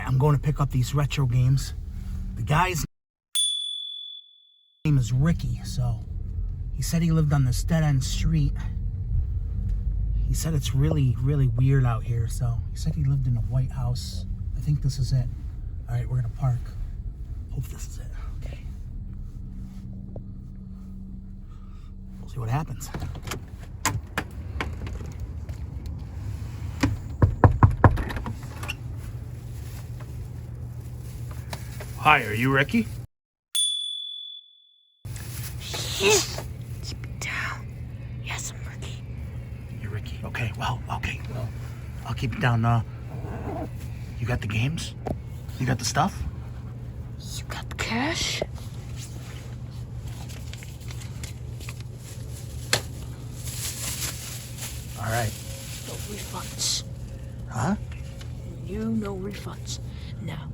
I'm going to pick up these retro games. The guy's name is Ricky, so he said he lived on this dead-end street. He said it's really, really weird out here, so he said he lived in a white house. I think this is it. All right, we're gonna park. Hope this is it. Okay. We'll see what happens. Hi, are you Ricky? Keep it down. Yes, I'm Ricky. You're Ricky. Okay, well, I'll keep it down. You got the games? You got the stuff? You got the cash? All right. No refunds. Huh? No refunds. Now,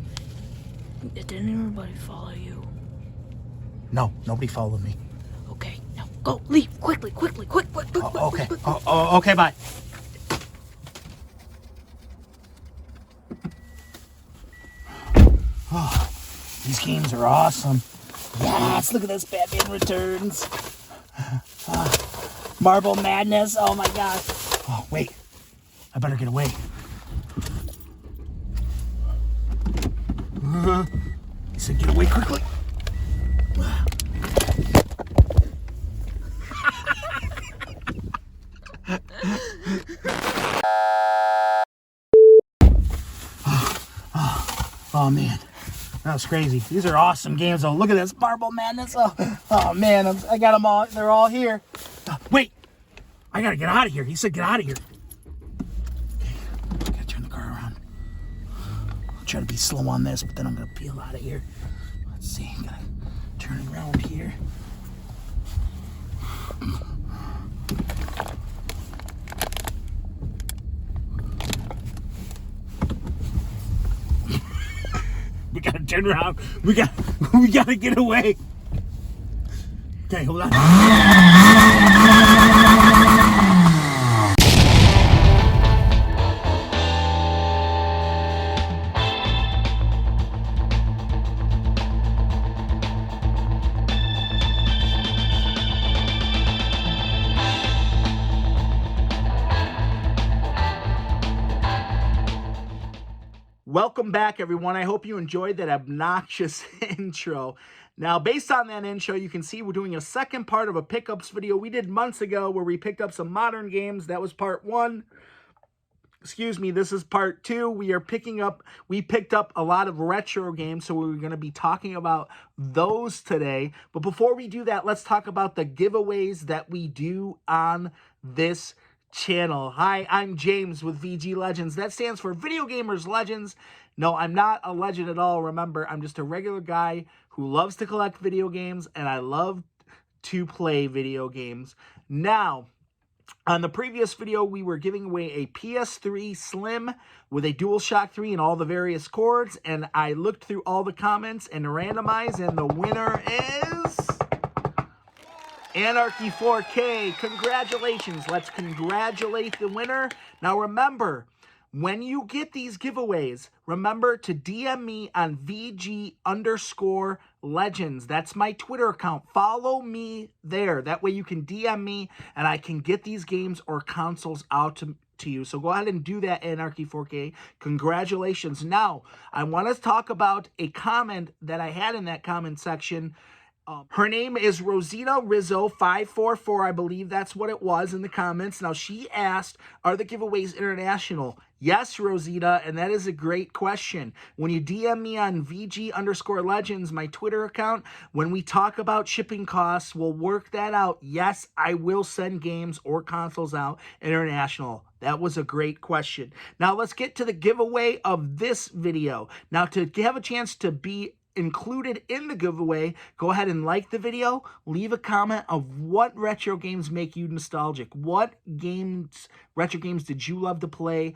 did anybody follow you? No, nobody followed me. Okay, now go, leave, quickly, quick. Okay. Okay, bye. Oh, these games are awesome. Yes, look at this, Batman Returns. Marble Madness, oh my gosh. Oh, wait, I better get away. He said get away quickly. Oh man, that was crazy. These are awesome games though. Look at this, Marble Madness. Oh man, I got them all. They're all here. Wait, I gotta get out of here. He said get out of here. Okay, gotta turn the car around. I'll try to be slow on this, but then I'm gonna peel out of here. Let's see, gotta turn around here. We gotta turn around. We gotta get away. Okay, hold on. Welcome back, everyone. I hope you enjoyed that obnoxious intro. Now, based on that intro, you can see we're doing a second part of a pickups video we did months ago where we picked up some modern games. That was part 1. Excuse me, this is part 2. We picked up a lot of retro games, so we're going to be talking about those today. But before we do that, let's talk about the giveaways that we do on this channel. Hi, I'm James with VG Legends. That stands for Video Gamers Legends. No, I'm not a legend at all. Remember, I'm just a regular guy who loves to collect video games, and I love to play video games. Now, on the previous video, we were giving away a PS3 Slim with a DualShock 3 and all the various cords, and I looked through all the comments and randomized, and the winner is Anarchy 4K. Congratulations. Let's congratulate the winner. Now remember, when you get these giveaways, remember to DM me on VG_Legends. That's my Twitter account. Follow me there. That way you can DM me and I can get these games or consoles out to you. So go ahead and do that, Anarchy 4K. Congratulations. Now, I want to talk about a comment that I had in that comment section. Her name is Rosita Rizzo 544. I believe that's what it was in the comments. Now, she asked, are the giveaways international? Yes, Rosita, and that is a great question. When you DM me on VG_Legends, my Twitter account, when we talk about shipping costs, we'll work that out. Yes, I will send games or consoles out international. That was a great question. Now, let's get to the giveaway of this video. Now, to have a chance to be included in the giveaway, go ahead and like the video, leave a comment of what retro games make you nostalgic. What games, retro games did you love to play?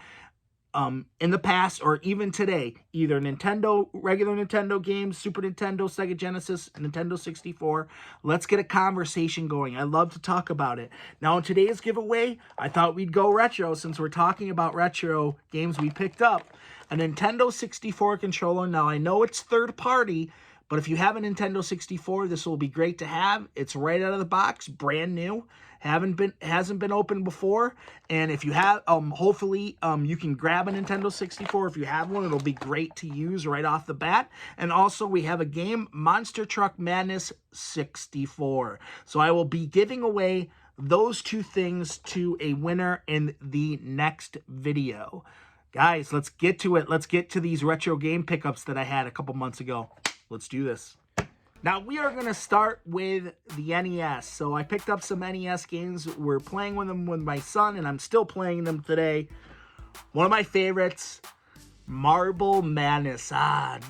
in the past or even today, either Nintendo, regular Nintendo games, Super Nintendo, Sega Genesis, Nintendo 64. Let's get a conversation going. I love to talk about it. Now, in today's giveaway, I thought we'd go retro since we're talking about retro games we picked up. A Nintendo 64 controller. Now, I know it's third party, but if you have a Nintendo 64, this will be great to have. It's right out of the box, brand new. Hasn't been opened before, and if you have, hopefully, you can grab a Nintendo 64. If you have one, it'll be great to use right off the bat. And also, we have a game, Monster Truck Madness 64. So I will be giving away those two things to a winner in the next video. Guys, let's get to it. Let's get to these retro game pickups that I had a couple months ago. Let's do this. Now, we are going to start with the NES. So I picked up some NES games. We're playing with them with my son, and I'm still playing them today. One of my favorites, Marble Madness. Do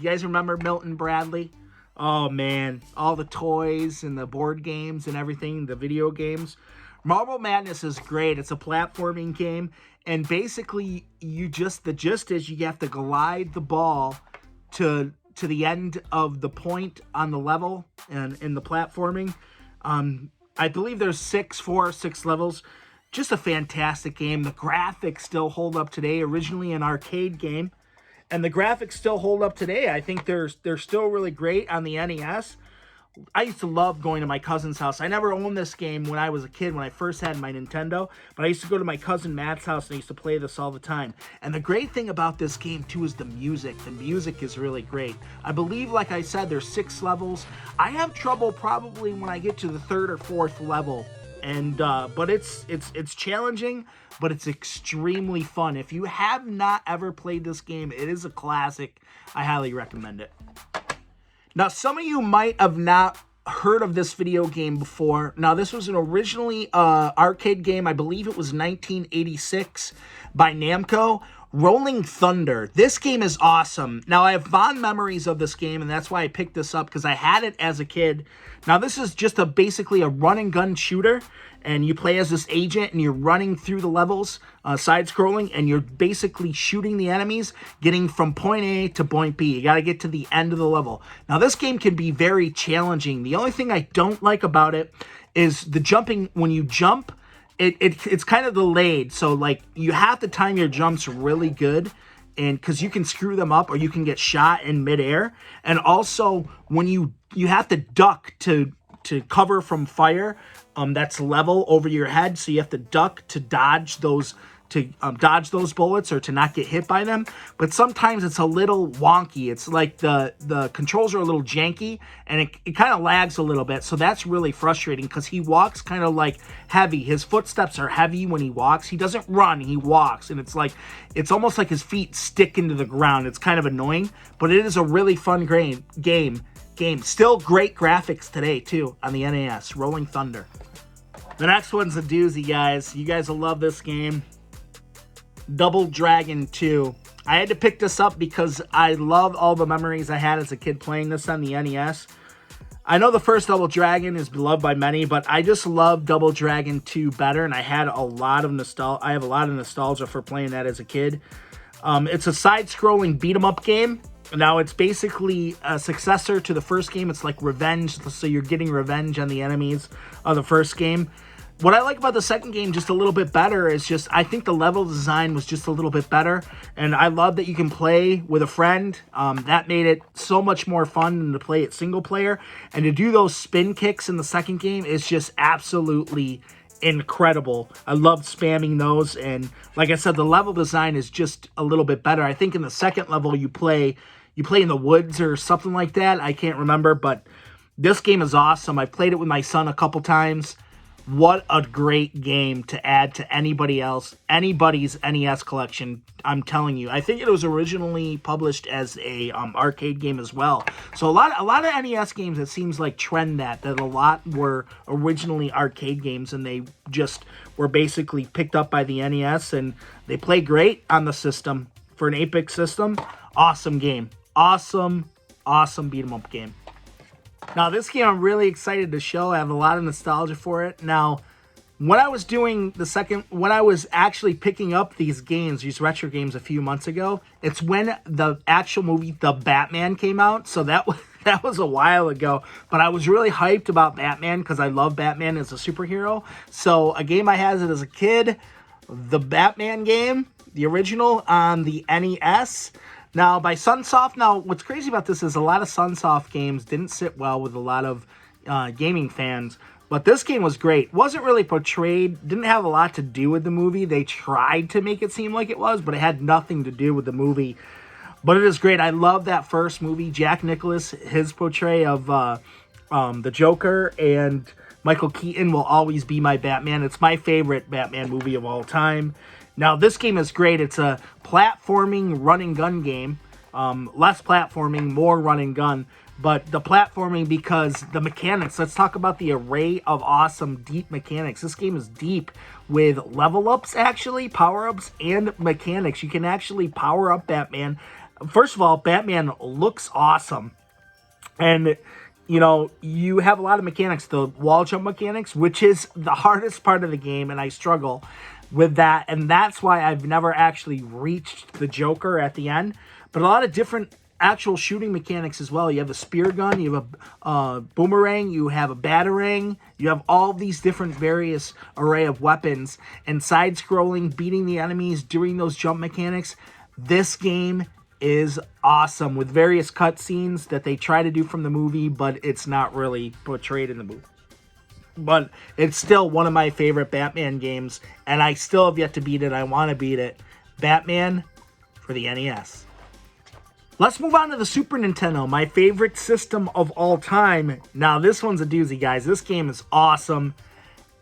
you guys remember Milton Bradley? Oh, man. All the toys and the board games and everything, the video games. Marble Madness is great. It's a platforming game. And basically, the gist is you have to glide the ball to the end of the point on the level and in the platforming. I believe there's 4 or 6 levels. Just a fantastic game. The graphics still hold up today. Originally an arcade game, and the graphics still hold up today. I think they're still really great on the NES. I used to love going to my cousin's house. I never owned this game when I was a kid, when I first had my Nintendo, but I used to go to my cousin Matt's house and I used to play this all the time. And the great thing about this game, too, is the music. The music is really great. I believe, like I said, there's 6 levels. I have trouble probably when I get to the 3rd or 4th level. And but it's challenging, but it's extremely fun. If you have not ever played this game, it is a classic. I highly recommend it. Now, some of you might have not heard of this video game before. Now, this was an originally arcade game. I believe it was 1986 by Namco. Rolling Thunder. This game is awesome. Now, I have fond memories of this game, and that's why I picked this up, because I had it as a kid. Now, this is just basically a run-and-gun shooter, and you play as this agent, and you're running through the levels, side-scrolling, and you're basically shooting the enemies, getting from point A to point B. You got to get to the end of the level. Now, this game can be very challenging. The only thing I don't like about it is the jumping. When you jump, it's kind of delayed, so like you have to time your jumps really good, and because you can screw them up or you can get shot in midair. And also when you have to duck to cover from fire that's level over your head, so you have to duck to dodge those bullets or to not get hit by them. But sometimes it's a little wonky. It's like the controls are a little janky, and it kind of lags a little bit. So that's really frustrating, because he walks kind of like heavy. His footsteps are heavy when he walks. He doesn't run, he walks, and it's almost like his feet stick into the ground. It's kind of annoying, but it is a really fun game. Still great graphics today too on the NES. Rolling Thunder. The next one's a doozy, guys. You guys will love this game. Double Dragon 2. I had to pick this up because I love all the memories I had as a kid playing this on the NES. I know the first Double Dragon is beloved by many, but I just love Double Dragon 2 better, and I have a lot of nostalgia for playing that as a kid. It's a side-scrolling beat-em-up game. Now, it's basically a successor to the first game. It's like revenge, so you're getting revenge on the enemies of the first game. What I like about the second game just a little bit better is just, I think the level design was just a little bit better. And I love that you can play with a friend. That made it so much more fun than to play it single player. And to do those spin kicks in the second game is just absolutely incredible. I loved spamming those. And like I said, the level design is just a little bit better. I think in the second level you play in the woods or something like that. I can't remember, but this game is awesome. I played it with my son a couple times. What a great game to add to anybody's NES collection. I'm telling you. I think it was originally published as a arcade game as well. So a lot of NES games, it seems like trend that a lot were originally arcade games, and they just were basically picked up by the NES, and they play great on the system. For an 8-bit system, awesome game. Awesome beat 'em up game. Now, this game I'm really excited to show. I have a lot of nostalgia for it. Now, when I was doing when I was actually picking up these games, these retro games a few months ago, it's when the actual movie The Batman came out. So that was, that was a while ago, but I was really hyped about Batman because I love Batman as a superhero. So a game I had as a kid, the Batman game, the original on the NES. Now by Sunsoft. Now what's crazy about this is a lot of Sunsoft games didn't sit well with a lot of gaming fans. But this game was great. Wasn't really portrayed, didn't have a lot to do with the movie. They tried to make it seem like it was, but it had nothing to do with the movie. But it is great. I love that first movie. Jack Nicklaus, his portrayal of the Joker, and Michael Keaton will always be my Batman. It's my favorite Batman movie of all time. Now, this game is great. It's a platforming run-and-gun game. Less platforming, more run-and-gun. But the platforming, because the mechanics, let's talk about the array of awesome, deep mechanics. This game is deep with level-ups, actually, power-ups, and mechanics. You can actually power up Batman. First of all, Batman looks awesome. And, you know, you have a lot of mechanics. The wall jump mechanics, which is the hardest part of the game, and I struggle with that. And that's why I've never actually reached the Joker at the end. But a lot of different actual shooting mechanics as well. You have a spear gun, you have a boomerang, you have a batarang, you have all these different various array of weapons, and side-scrolling, beating the enemies, doing those jump mechanics. This game is awesome with various cutscenes that they try to do from the movie, but it's not really portrayed in the movie. But it's still one of my favorite Batman games, and I still have yet to beat it. I want to beat it. Batman for the NES. Let's move on to the Super Nintendo, my favorite system of all time. Now, this one's a doozy, guys. This game is awesome.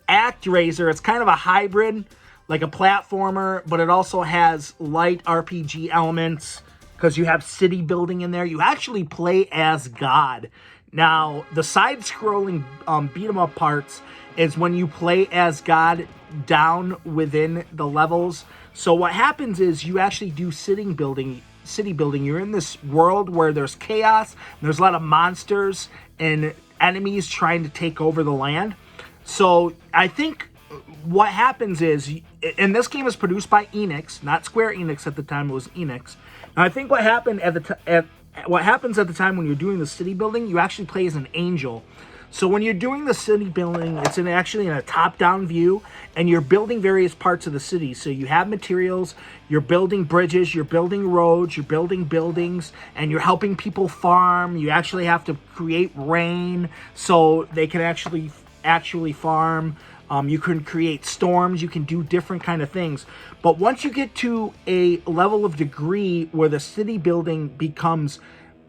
ActRaiser, it's kind of a hybrid, like a platformer, but it also has light RPG elements because you have city building in there. You actually play as God. Now, the side-scrolling beat-em-up parts is when you play as God down within the levels. So what happens is you actually do city building. You're in this world where there's chaos, and there's a lot of monsters and enemies trying to take over the land. So I think what happens is, and this game is produced by Enix, not Square Enix at the time, it was Enix. Now I think what happened what happens at the time when you're doing the city building, you actually play as an angel. So when you're doing the city building, it's actually in a top-down view, and you're building various parts of the city. So you have materials, you're building bridges, you're building roads, you're building buildings, and you're helping people farm. You actually have to create rain so they can actually farm. You can create storms, you can do different kind of things. But once you get to a level of degree where the city building becomes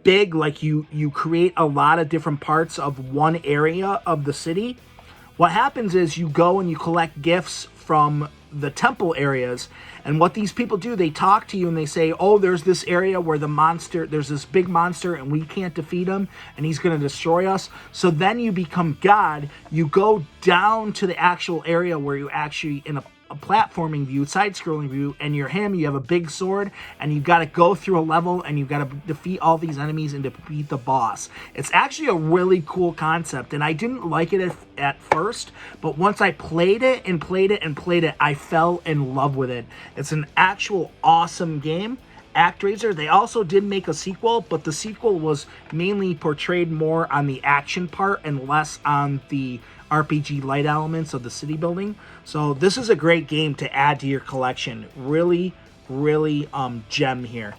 big, like you create a lot of different parts of one area of the city, what happens is you go and you collect gifts from the temple areas, and what these people do, they talk to you and they say, oh, there's this area where there's this big monster and we can't defeat him and he's going to destroy us. So then you become God, you go down to the actual area where you actually, in a platforming view, side-scrolling view, and you're him, you have a big sword, and you've got to go through a level, and you've got to defeat all these enemies and defeat the boss. It's actually a really cool concept, and I didn't like it at first, but once I played it, I fell in love with it. It's an actual awesome game. ActRaiser, they also did make a sequel, but the sequel was mainly portrayed more on the action part and less on the RPG light elements of the city building. So this is a great game to add to your collection. Really gem here.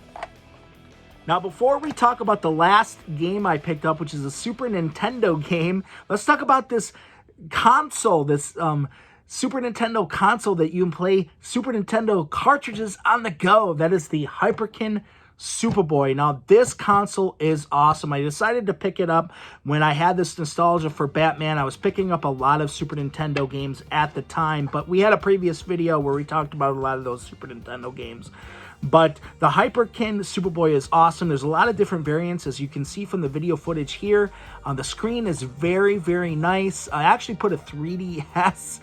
Now, before we talk about the last game I picked up, which is a Super Nintendo game, let's talk about this console, this Super Nintendo console that you can play Super Nintendo cartridges on the go. That is the Hyperkin Superboy. Now, this console is awesome. I decided to pick it up when I had this nostalgia for Batman. I was picking up a lot of Super Nintendo games at the time, but we had a previous video where we talked about a lot of those Super Nintendo games. But the Hyperkin Superboy is awesome. There's a lot of different variants, as you can see from the video footage here. The screen is very nice. I actually put a 3DS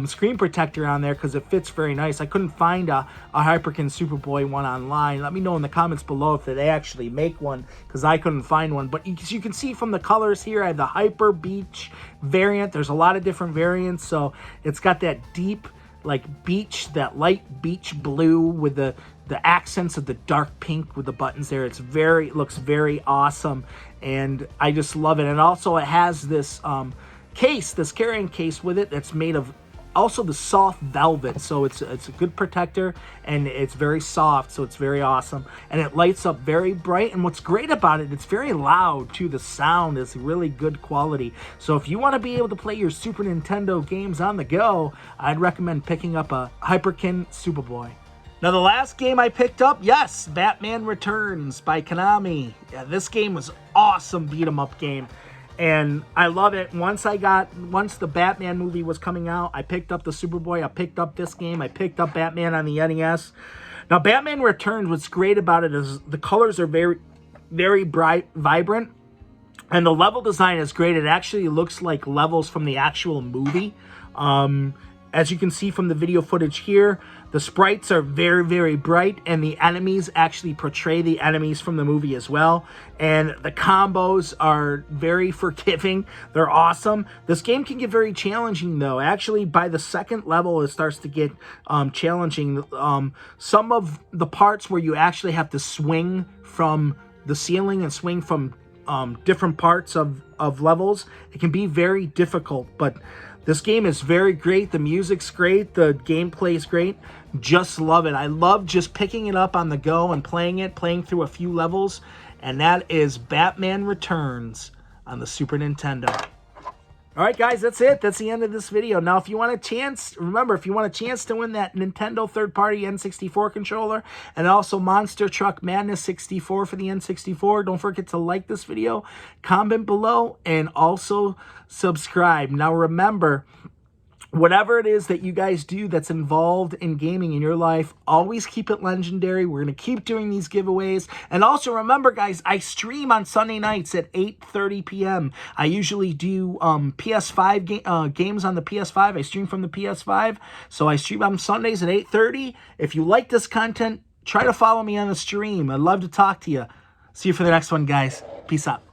screen protector on there because it fits very nice. I couldn't find a Hyperkin Superboy one online. Let me know in the comments below if they actually make one, because I couldn't find one. But you can see from the colors here, I have the Hyper Beach variant. There's a lot of different variants, so it's got that deep like beach, that light beach blue with the accents of the dark pink with the buttons there. It looks very awesome, and I just love it. And also it has this case, this carrying case with it that's made of also the soft velvet, so it's a good protector, and it's very soft, so it's very awesome, and it lights up very bright. And what's great about it, it's very loud too. The sound is really good quality, so if you want to be able to play your Super Nintendo games on the go, I'd recommend picking up a Hyperkin Superboy. Now, the last game I picked up, yes, Batman Returns by Konami. Yeah, this game was awesome beat 'em up game, and I love it. Once the Batman movie was coming out, I picked up the Superboy, I picked up this game, I picked up Batman on the NES. Now, Batman Returns, what's great about it is the colors are very, very bright, vibrant, and the level design is great. It actually looks like levels from the actual movie. As you can see from the video footage here, the sprites are very, very bright, and the enemies actually portray the enemies from the movie as well. And the combos are very forgiving. They're awesome. This game can get very challenging, though. Actually, by the second level, it starts to get challenging. Some of the parts where you actually have to swing from the ceiling and swing from different parts of levels, it can be very difficult, but this game is very great. The music's great. The gameplay is great. Just love it. I love just picking it up on the go and playing through a few levels. And that is Batman Returns on the Super Nintendo. All right, guys, that's it. That's the end of this video. Now, if you want a chance, remember, if you want a chance to win that Nintendo third-party N64 controller and also Monster Truck Madness 64 for the N64, don't forget to like this video, comment below, and also subscribe. Now, remember, whatever it is that you guys do that's involved in gaming in your life, always keep it legendary. We're going to keep doing these giveaways. And also remember, guys, I stream on Sunday nights at 8:30 p.m. I usually do PS5 games on the PS5. I stream from the PS5. So I stream on Sundays at 8:30. If you like this content, try to follow me on the stream. I'd love to talk to you. See you for the next one, guys. Peace out.